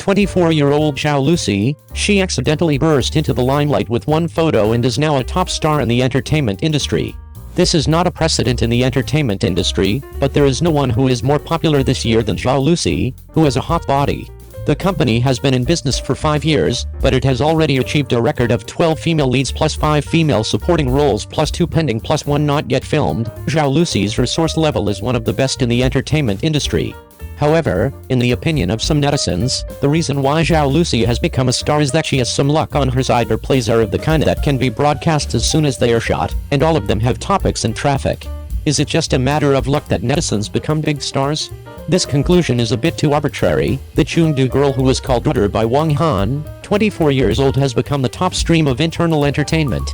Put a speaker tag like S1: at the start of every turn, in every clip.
S1: 24-year-old Zhao Lusi, she accidentally burst into the limelight with one photo and is now a top star in the entertainment industry. This is not a precedent in the entertainment industry, but there is no one who is more popular this year than Zhao Lusi, who has a hot body. The company has been in business for 5 years, but it has already achieved a record of 12 female leads plus 5 female supporting roles plus 2 pending plus 1 not yet filmed. Zhao Lusi's resource level is one of the best in the entertainment industry. However, in the opinion of some netizens, the reason why Zhao Lusi has become a star is that she has some luck on her side. Her plays are of the kind that can be broadcast as soon as they are shot, and all of them have topics and traffic. Is it just a matter of luck that netizens become big stars? This conclusion is a bit too arbitrary. The Chengdu girl who was called Butter by Wang Han, 24 years old, has become the top stream of internal entertainment.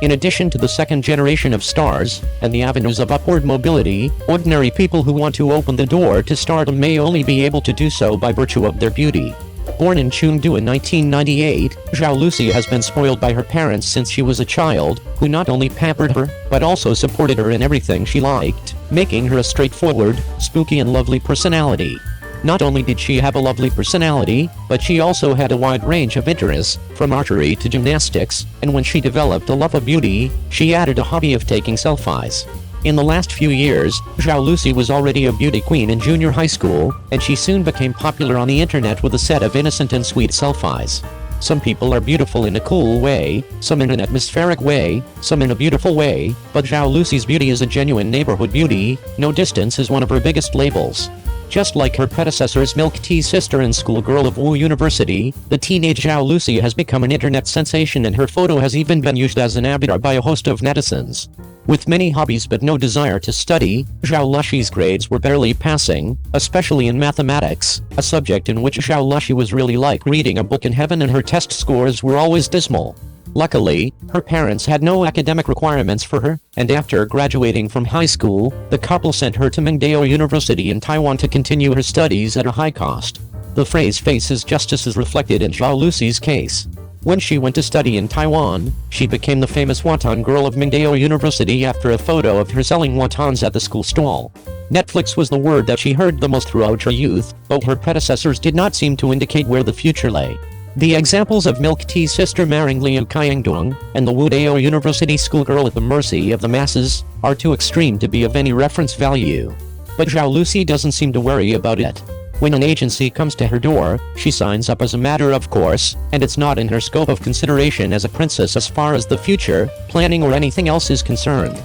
S1: In addition to the second generation of stars, and the avenues of upward mobility, ordinary people who want to open the door to stardom may only be able to do so by virtue of their beauty. Born in Chengdu in 1998, Zhao Lusi has been spoiled by her parents since she was a child, who not only pampered her, but also supported her in everything she liked, making her a straightforward, spooky and lovely personality. Not only did she have a lovely personality, but she also had a wide range of interests, from archery to gymnastics, and when she developed a love of beauty, she added a hobby of taking selfies. In the last few years, Zhao Lusi was already a beauty queen in junior high school, and she soon became popular on the internet with a set of innocent and sweet selfies. Some people are beautiful in a cool way, some in an atmospheric way, some in a beautiful way, but Zhao Lusi's beauty is a genuine neighborhood beauty. No distance is one of her biggest labels. Just like her predecessors Milk Tea's sister and schoolgirl of Wu University, the teenage Zhao Lusi has become an internet sensation, and her photo has even been used as an avatar by a host of netizens. With many hobbies but no desire to study, Zhao Lusi's grades were barely passing, especially in mathematics, a subject in which Zhao Lusi was really like reading a book in heaven, and her test scores were always dismal. Luckily, her parents had no academic requirements for her, and after graduating from high school, the couple sent her to Mingdao University in Taiwan to continue her studies at a high cost. The phrase "faces justice" is reflected in Zhao Lusi's case. When she went to study in Taiwan, she became the famous wonton girl of Mingdao University after a photo of her selling wontons at the school stall. Netflix was the word that she heard the most throughout her youth, but her predecessors did not seem to indicate where the future lay. The examples of Milk Tea's sister marrying Liu Qiangdong and the Wudao University schoolgirl at the mercy of the masses are too extreme to be of any reference value. But Zhao Lusi doesn't seem to worry about it. When an agency comes to her door, she signs up as a matter of course, and it's not in her scope of consideration as a princess as far as the future, planning or anything else is concerned.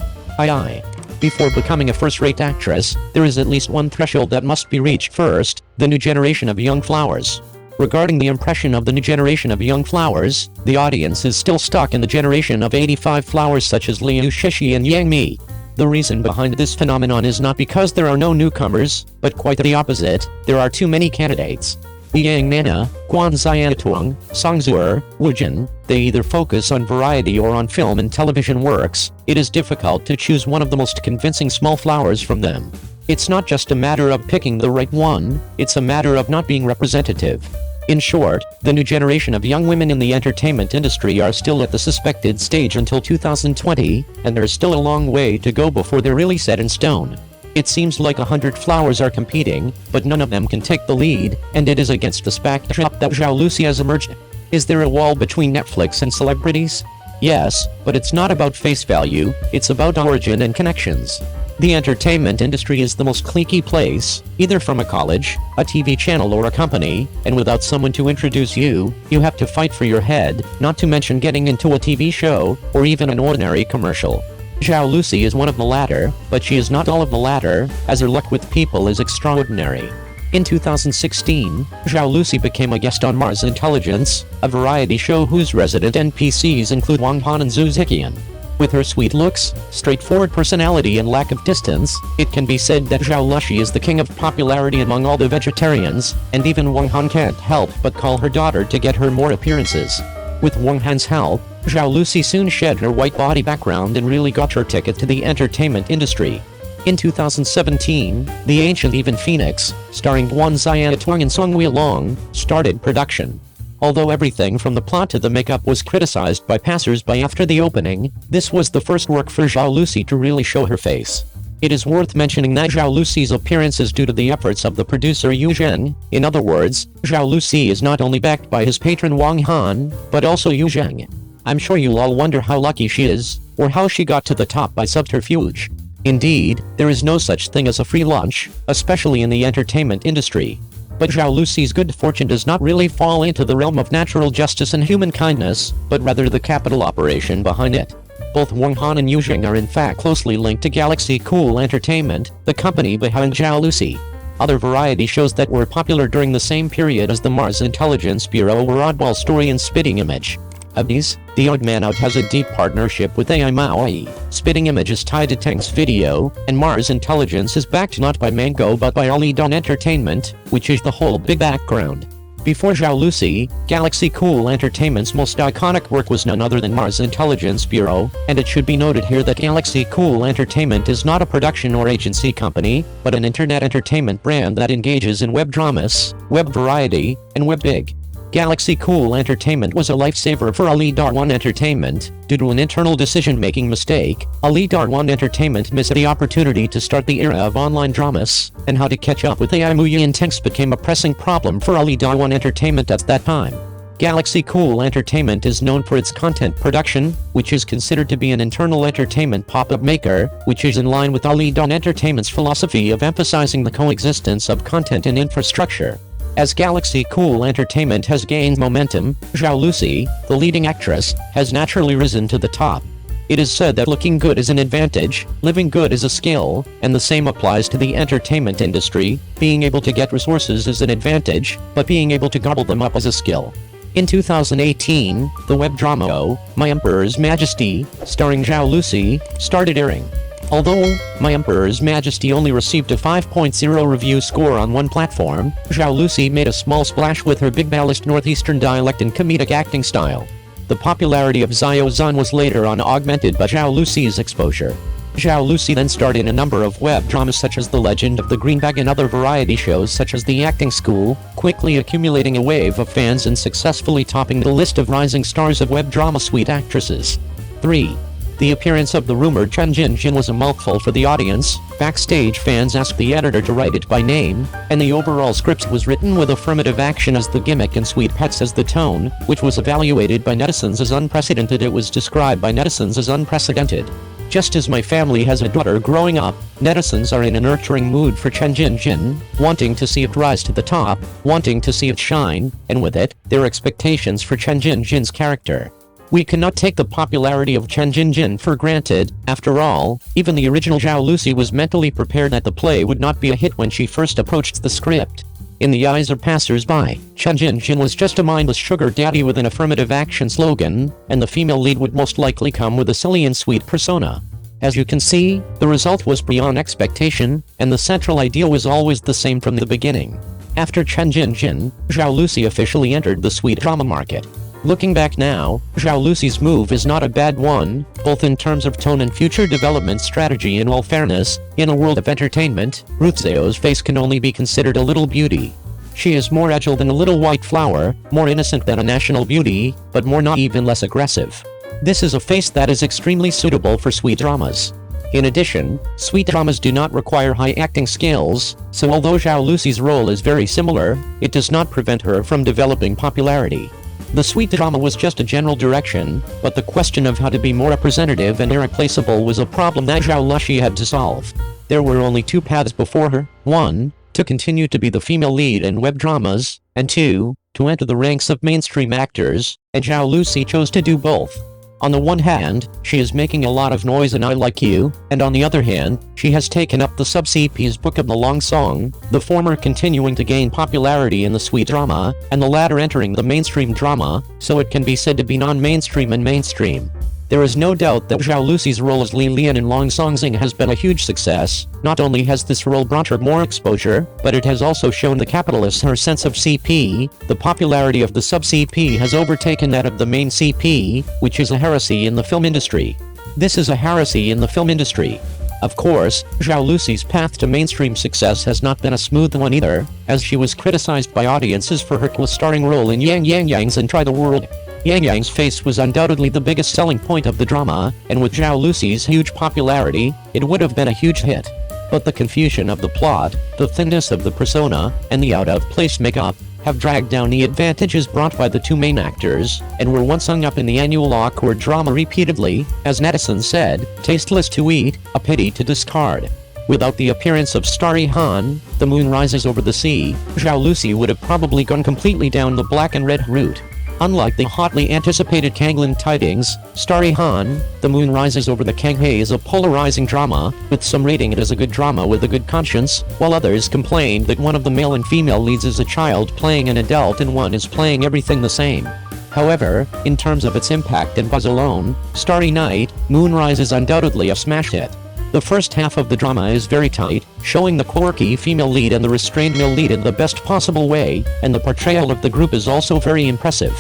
S1: Before becoming a first-rate actress, there is at least one threshold that must be reached first: the new generation of young flowers. Regarding the impression of the new generation of young flowers, the audience is still stuck in the generation of 85 flowers such as Liu Shishi and Yang Mi. The reason behind this phenomenon is not because there are no newcomers, but quite the opposite: there are too many candidates. Yang Nana, Guan Xiantuang, Song Zuer, Wu Jin, they either focus on variety or on film and television works. It is difficult to choose one of the most convincing small flowers from them. It's not just a matter of picking the right one, it's a matter of not being representative. In short, the new generation of young women in the entertainment industry are still at the suspected stage until 2020, and there's still a long way to go before they're really set in stone. It seems like 100 flowers are competing, but none of them can take the lead, and it is against this backdrop that Zhao Lusi has emerged. Is there a wall between Netflix and celebrities? Yes, but it's not about face value, it's about origin and connections. The entertainment industry is the most cliquey place, either from a college, a TV channel or a company, and without someone to introduce you, you have to fight for your head, not to mention getting into a TV show, or even an ordinary commercial. Zhao Lusi is one of the latter, but she is not all of the latter, as her luck with people is extraordinary. In 2016, Zhao Lusi became a guest on Mars Intelligence, a variety show whose resident NPCs include Wang Han and Zhu Ziqian. With her sweet looks, straightforward personality and lack of distance, it can be said that Zhao Lusi is the king of popularity among all the vegetarians, and even Wang Han can't help but call her daughter to get her more appearances. With Wang Han's help, Zhao Lusi soon shed her white body background and really got her ticket to the entertainment industry. In 2017, The Ancient Even Phoenix, starring Guan Xiantuang and Song Weilong, started production. Although everything from the plot to the makeup was criticized by passers-by after the opening, this was the first work for Zhao Lusi to really show her face. It is worth mentioning that Zhao Lusi's appearance is due to the efforts of the producer Yu Zheng. In other words, Zhao Lusi is not only backed by his patron Wang Han, but also Yu Zheng. I'm sure you'll all wonder how lucky she is, or how she got to the top by subterfuge. Indeed, there is no such thing as a free lunch, especially in the entertainment industry. But Zhao Lusi's good fortune does not really fall into the realm of natural justice and human kindness, but rather the capital operation behind it. Both Wang Han and Yu Zheng are in fact closely linked to Galaxy Cool Entertainment, the company behind Zhao Lusi. Other variety shows that were popular during the same period as the Mars Intelligence Bureau were Oddball Story and Spitting Image. Of these, The Odd Man Out has a deep partnership with AI Maui, Spitting Image is tied to Teng's Video, and Mars Intelligence is backed not by Mango but by Ali Don Entertainment, which is the whole big background. Before Zhao Lusi, Galaxy Cool Entertainment's most iconic work was none other than Mars Intelligence Bureau, and it should be noted here that Galaxy Cool Entertainment is not a production or agency company, but an internet entertainment brand that engages in web dramas, web variety, and web big. Galaxy Cool Entertainment was a lifesaver for Ali Darwan Entertainment. Due to an internal decision-making mistake, Ali Darwan Entertainment missed the opportunity to start the era of online dramas, and how to catch up with AI Muyi and Tenks became a pressing problem for Ali Darwan Entertainment at that time. Galaxy Cool Entertainment is known for its content production, which is considered to be an internal entertainment pop-up maker, which is in line with Ali Darwan Entertainment's philosophy of emphasizing the coexistence of content and infrastructure. As Galaxy Cool Entertainment has gained momentum, Zhao Lusi, the leading actress, has naturally risen to the top. It is said that looking good is an advantage, living good is a skill, and the same applies to the entertainment industry. Being able to get resources is an advantage, but being able to gobble them up is a skill. In 2018, the web drama Oh, My Emperor's Majesty, starring Zhao Lusi, started airing. Although My Emperor's Majesty only received a 5.0 review score on one platform, Zhao Lusi made a small splash with her big balanced northeastern dialect and comedic acting style. The popularity of Xiao Zhan was later on augmented by Zhao Lusi's exposure. Zhao Lusi then starred in a number of web dramas such as The Legend of the Green Bag and other variety shows such as The Acting School, quickly accumulating a wave of fans and successfully topping the list of rising stars of web drama suite actresses. 3. The appearance of the rumored Chen Jinjin was a mouthful for the audience. Backstage fans asked the editor to write it by name, and the overall script was written with affirmative action as the gimmick and sweet pets as the tone, which was evaluated by netizens as unprecedented. It was described by netizens as unprecedented. Just as my family has a daughter growing up, netizens are in a nurturing mood for Chen Jinjin, wanting to see it rise to the top, wanting to see it shine, and with it, their expectations for Chen Jinjin's character. We cannot take the popularity of Chen Jinjin for granted. After all, even the original Zhao Lusi was mentally prepared that the play would not be a hit when she first approached the script. In the eyes of passers-by, Chen Jinjin was just a mindless sugar daddy with an affirmative action slogan, and the female lead would most likely come with a silly and sweet persona. As you can see, the result was beyond expectation, and the central ideal was always the same from the beginning. After Chen Jinjin, Zhao Lusi officially entered the sweet drama market. Looking back now, Zhao Lusi's move is not a bad one, both in terms of tone and future development strategy. In all fairness, in a world of entertainment, Ruth Zhao's face can only be considered a little beauty. She is more agile than a little white flower, more innocent than a national beauty, but more naive and less aggressive. This is a face that is extremely suitable for sweet dramas. In addition, sweet dramas do not require high acting skills, so although Zhao Lusi's role is very similar, it does not prevent her from developing popularity. The sweet drama was just a general direction, but the question of how to be more representative and irreplaceable was a problem that Zhao Lusi had to solve. There were only two paths before her: 1. To continue to be the female lead in web dramas, and 2. To enter the ranks of mainstream actors, and Zhao Lusi chose to do both. On the one hand, she is making a lot of noise in I Like You, and on the other hand, she has taken up the sub-CP's Book of the Long Song, the former continuing to gain popularity in the sweet drama, and the latter entering the mainstream drama, so it can be said to be non-mainstream and mainstream. There is no doubt that Zhao Lusi's role as Li Lian in Long Song Xing has been a huge success. Not only has this role brought her more exposure, but it has also shown the capitalists her sense of CP. The popularity of the sub-CP has overtaken that of the main CP, which is a heresy in the film industry. This is a heresy in the film industry. Of course, Zhao Lusi's path to mainstream success has not been a smooth one either, as she was criticized by audiences for her co-starring role in Yang Yang Yang's and Try the World. Yang Yang's face was undoubtedly the biggest selling point of the drama, and with Zhao Lusi's huge popularity, it would have been a huge hit. But the confusion of the plot, the thinness of the persona, and the out-of-place makeup have dragged down the advantages brought by the two main actors, and were once hung up in the annual awkward drama repeatedly, as netizens said, tasteless to eat, a pity to discard. Without the appearance of Starry Han, The Moon Rises Over the Sea, Zhao Lusi would have probably gone completely down the black and red route. Unlike the hotly anticipated Kanglin Tidings, Starry Han, The Moon Rises Over the Kanghae is a polarizing drama, with some rating it as a good drama with a good conscience, while others complained that one of the male and female leads is a child playing an adult and one is playing everything the same. However, in terms of its impact and buzz alone, Starry Night, Moonrise is undoubtedly a smash hit. The first half of the drama is very tight, showing the quirky female lead and the restrained male lead in the best possible way, and the portrayal of the group is also very impressive.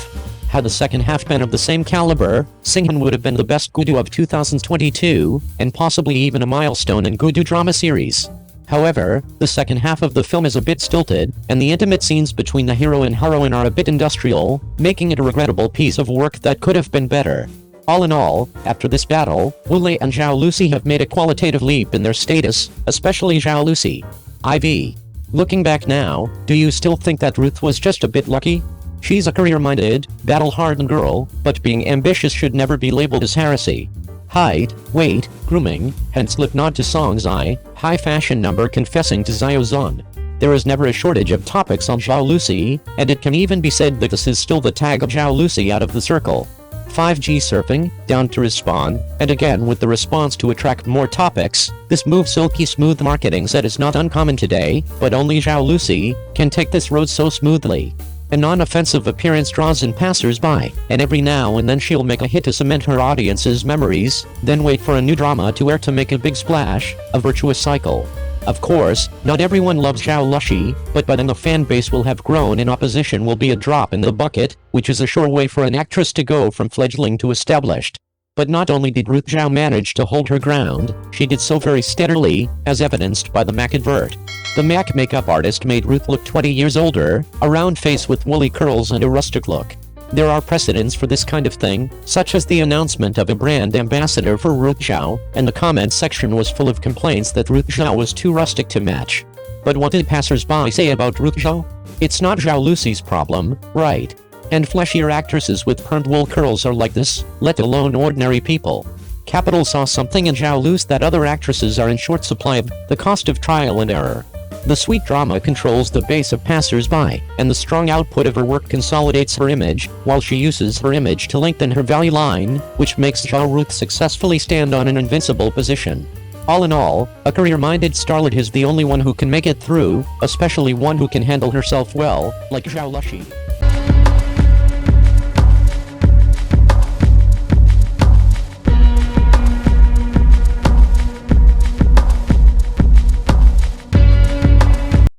S1: Had the second half been of the same caliber, Singhan would have been the best Gudu of 2022, and possibly even a milestone in Gudu drama series. However, the second half of the film is a bit stilted, and the intimate scenes between the hero and heroine are a bit industrial, making it a regrettable piece of work that could have been better. All in all, after this battle, Wu Lei and Zhao Lusi have made a qualitative leap in their status, especially Zhao Lusi. IV. Looking back now, do you still think that Ruth was just a bit lucky? She's a career-minded, battle-hardened girl, but being ambitious should never be labeled as heresy. Height, weight, grooming, hence lip nod to Song's eye, high fashion number confessing to Xiao Zhan. There is never a shortage of topics on Zhao Lusi, and it can even be said that this is still the tag of Zhao Lusi out of the circle. 5G surfing, down to respond, and again with the response to attract more topics, this move silky smooth marketing set is not uncommon today, but only Zhao Lusi can take this road so smoothly. A non-offensive appearance draws in passers-by, and every now and then she'll make a hit to cement her audience's memories, then wait for a new drama to air to make a big splash, a virtuous cycle. Of course, not everyone loves Zhao Lusi, but then the fan base will have grown and opposition will be a drop in the bucket, which is a sure way for an actress to go from fledgling to established. But not only did Ruth Zhao manage to hold her ground, she did so very steadily, as evidenced by the MAC advert. The MAC makeup artist made Ruth look 20 years older, a round face with woolly curls and a rustic look. There are precedents for this kind of thing, such as the announcement of a brand ambassador for Ruth Zhao, and the comments section was full of complaints that Ruth Zhao was too rustic to match. But what did passers-by say about Ruth Zhao? It's not Zhao Lusi's problem, right? And fleshier actresses with permed wool curls are like this, let alone ordinary people. Capital saw something in Zhao Lusi that other actresses are in short supply of, the cost of trial and error. The sweet drama controls the base of passers-by, and the strong output of her work consolidates her image, while she uses her image to lengthen her value line, which makes Zhao Ruth successfully stand on an invincible position. All in all, a career-minded starlet is the only one who can make it through, especially one who can handle herself well, like Zhao Lusi.